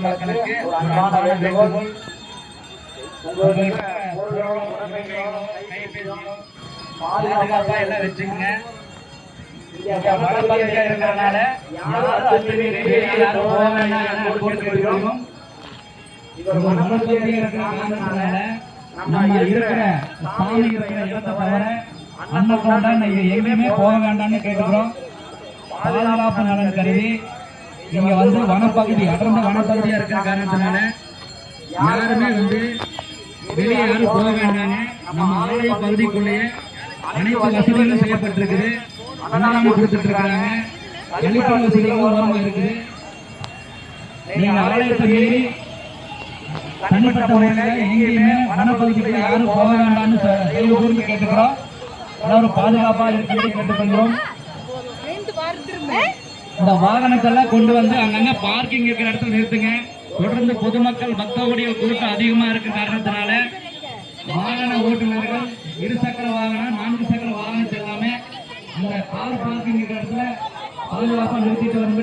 மக்களுக்கு அன்பான வேண்டுகோள். பாதுகாப்பா எல்லாம் வச்சுக்கங்க. வடபகுதியா இருக்கிறதுனால யாரும் போக வேண்டாம். வடபகுதியா இருக்கிறதுனால நம்ம இருக்கிற சாமி இருக்கிற இடத்தை தவிர அன்னகொண்டான் எங்கேயுமே போக வேண்டாம்னு கேட்டுக்கிறோம். பாதுகாப்பு நலன் கருதி இங்க வந்து வனப்பகுதி அடர்ந்த வனப்பகுதியா இருக்கிற காரணத்தினால யாருமே வந்து வெளியே யாரும் போக வேண்டாங்க. நம்ம ஆலய பகுதிக்குள்ளேயே அனைத்து வசதிகளும் செய்யப்பட்டிருக்குது. அன்னதானம் கொடுத்துட்டு இருக்காங்க. கழிப்பற வசதிகளும் ஓரமா இருக்குது. நீங்க ஆலயத்தை மீறி தனிப்பட்ட முறையில எங்கேயுமே வனப்பகுதிக்குள்ள யாரும் போக வேண்டாம்னு தயவு கூர்ந்து கேட்டுக்கிறோம். எல்லாரும் பாதுகாப்பா இருக்கிறது கேட்டுக்கொள்கிறோம். இந்த வாகனத்தெல்லாம் கொண்டு வந்து அங்கங்க பார்க்கிங் இருக்கிற இடத்துல நிறுத்துங்க. தொடர்ந்து பொதுமக்கள் பக்தர்களுடைய கூட்டம் அதிகமா இருக்கிற காரணத்தினால வாகன ஓட்டுநர்கள் இருசக்கர வாகனம் 4 சக்கர வாகனத்தை எல்லாமே அந்த கார் பார்க்கிங் இருக்கிற இடத்துல பாதுகாப்பா நிறுத்திட்டு வந்து